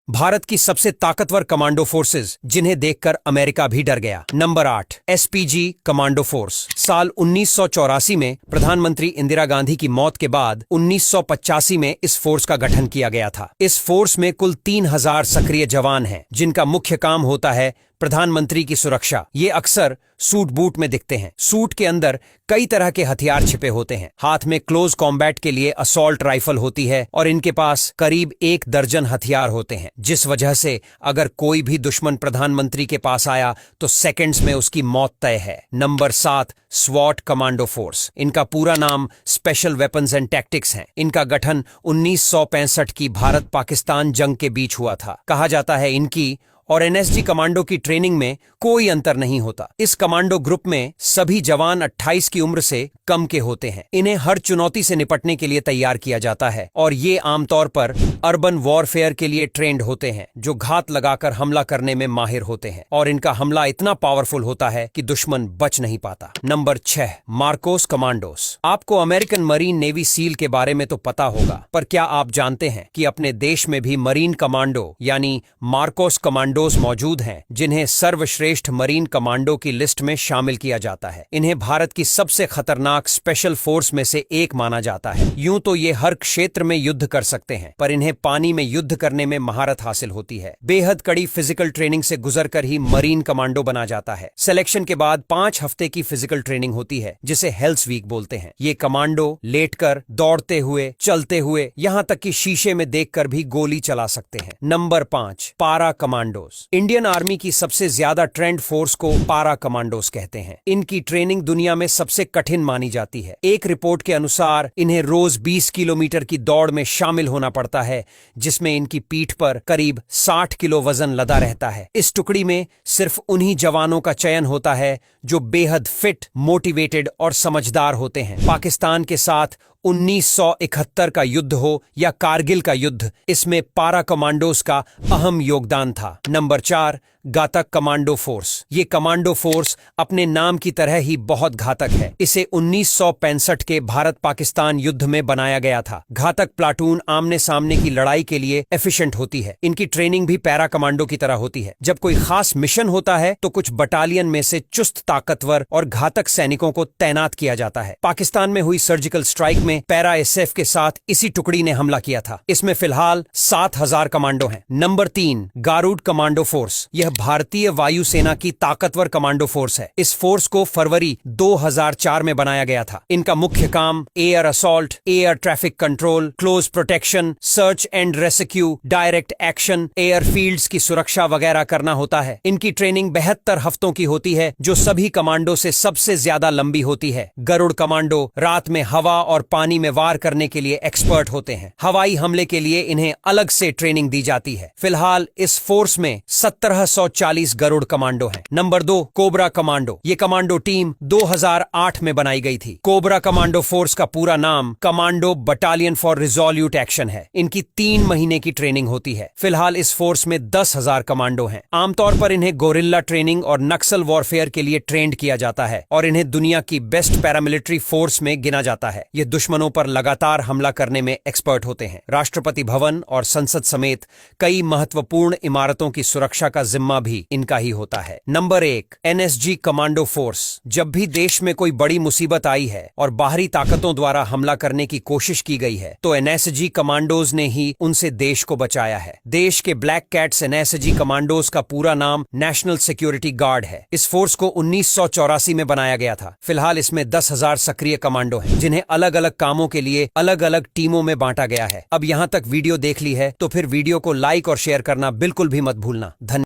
भारत की सबसे ताकतवर कमांडो फोर्सेज जिन्हें देखकर अमेरिका भी डर गया। Number 8 SPG commando force. साल 1984 में प्रधानमंत्री इंदिरा गांधी की मौत के बाद 1985 में इस फोर्स का गठन किया गया था। इस फोर्स में कुल 3000 सक्रिय जवान हैं, जिनका मुख्य काम होता है प्रधानमंत्री की सुरक्षा। ये अक्सर सूट बूट में दिखते हैं। सूट के अंदर कई तरह के हथियार छिपे होते हैं। हाथ में क्लोज कॉम्बैट के लिए असॉल्ट राइफल होती है और इनके पास करीब 1 दर्जन हथियार होते हैं, जिस वजह से अगर कोई भी दुश्मन प्रधानमंत्री के पास आया तो सेकंड्स में उसकी मौत तय है। नंबर 7 स्वॉट कमांडो फोर्स। इनका पूरा नाम स्पेशल वेपन्स एंड टैक्टिक्स है। इनका गठन 1965 की भारत पाकिस्तान जंग के बीच हुआ था। कहा जाता है इनकी और एनएसजी कमांडो की ट्रेनिंग में कोई अंतर नहीं होता। इस कमांडो ग्रुप में सभी जवान 28 की उम्र से कम के होते हैं। इन्हें हर चुनौती से निपटने के लिए तैयार किया जाता है और ये आमतौर पर अर्बन वॉरफेयर के लिए ट्रेंड होते हैं, जो घात लगाकर हमला करने में माहिर होते हैं और इनका हमला इतना पावरफुल होता है कि दुश्मन बच नहीं पाता। Number 6 Marcos commandos. आपको अमेरिकन मरीन नेवी सील के बारे में तो पता होगा, पर क्या आप जानते हैं कि अपने देश में भी मरीन कमांडो यानी मार्कोस कमांडो मौजूद हैं, जिन्हें सर्वश्रेष्ठ मरीन कमांडो की लिस्ट में शामिल किया जाता है। इन्हें भारत की सबसे खतरनाक स्पेशल फोर्स में से एक माना जाता है। यूं तो ये हर क्षेत्र में युद्ध कर सकते हैं, पर इन्हें पानी में युद्ध करने में महारत हासिल होती है। बेहद कड़ी फिजिकल ट्रेनिंग से गुजरकर ही मरीन कमांडो बना जाता है। सिलेक्शन के बाद 5 हफ्ते की फिजिकल ट्रेनिंग होती है, जिसे हेल्थ वीक बोलते हैं। ये कमांडो लेटकर, दौड़ते हुए, चलते हुए, यहां तक कि शीशे में देखकर भी गोली चला सकते हैं। नंबर 5 पारा कमांडो। इंडियन आर्मी की सबसे ज्यादा ट्रेंड फोर्स को पारा कमांडोज कहते हैं। इनकी ट्रेनिंग दुनिया में सबसे कठिन मानी जाती है। एक रिपोर्ट के अनुसार इन्हें रोज 20 किलोमीटर की दौड़ में शामिल होना पड़ता है, जिसमें इनकी पीठ पर करीब 60 किलो वजन लदा रहता है। इस टुकड़ी में सिर्फ उन्हीं जवानों का चयन होता है जो बेहद फिट, मोटिवेटेड और समझदार होते हैं। पाकिस्तान के साथ 1971 का युद्ध हो या कारगिल का युद्ध, इसमें पारा कमांडोज का अहम योगदान था। नंबर 4 घातक कमांडो फोर्स। ये कमांडो फोर्स अपने नाम की तरह ही बहुत घातक है। इसे 1965 के भारत पाकिस्तान युद्ध में बनाया गया था। घातक प्लाटून आमने सामने की लड़ाई के लिए एफिशिएंट होती है। इनकी ट्रेनिंग भी पैरा कमांडो की तरह होती है। जब कोई खास मिशन होता है तो कुछ बटालियन में से चुस्त, ताकतवर और घातक सैनिकों को तैनात किया जाता है। पाकिस्तान में हुई सर्जिकल स्ट्राइक में पैरा एसएफ के साथ इसी टुकड़ी ने हमला किया था। इसमें फिलहाल 7000 कमांडो हैं। Number 3 Garud commando force. यह भारतीय वायुसेना की ताकतवर कमांडो फोर्स है। इस फोर्स को फरवरी 2004 में बनाया गया था। इनका मुख्य काम air assault, air traffic control, close protection, search and rescue, direct action, airfields की सुरक्षा वगैरह करना होता है। इनकी ट्रेनिंग 72 हफ्तों की होती है, जो सभी कमांडो से सबसे ज्यादा लंबी होती है। गरुड़ कमांडो रात में हवा और पानी में वार करने के लिए एक्सपर्ट होते हैं। हवाई हमले के लिए इन्हें अलग से ट्रेनिंग दी जाती है। फिलहाल इस फोर्स में 1740 गरुड़ कमांडो हैं। Number 2 cobra commando. ये कमांडो टीम 2008 में बनाई गई थी। कोबरा कमांडो फोर्स का पूरा नाम commando battalion for resolute action है। इनकी 3 महीने की ट्रेनिंग होती है। फिलहाल इस फोर्स में 10,000 कमांडो हैं। आमतौर पर इन्हें गोरिल्ला ट्रेनिंग और नक्सल वॉरफेयर के लिए ट्रेंड किया जाता है और इन्हें दुनिया की बेस्ट पैरामिलिट्री फोर्स में गिना जाता है। ये दुश्मनों पर लगातार हमला करने में एक्सपर्ट होते हैं। राष्ट्रपति भवन और संसद समेत कई महत्वपूर्ण इमारतों की सुरक्षा का जिम्मा भी इनका ही होता है। Number 1 NSG commando force. जब भी देश में कोई बड़ी मुसीबत आई है और बाहरी ताकतों द्वारा हमला करने की कोशिश की गई है, तो एनएसजी कमांडोज ने ही उनसे देश को बचाया है। देश के ब्लैक कैट्स एनएसजी कमांडोज का पूरा नाम नेशनल सिक्योरिटी गार्ड है। इस फोर्स को 1984 में बनाया गया था। फिलहाल इसमें 10,000 सक्रिय कमांडो हैं, जिन्हें अलग अलग कामों के लिए अलग अलग टीमों में बांटा गया है। अब यहां तक वीडियो देख ली है तो फिर वीडियो को लाइक और शेयर करना बिल्कुल भी मत भूलना। धन्यवाद।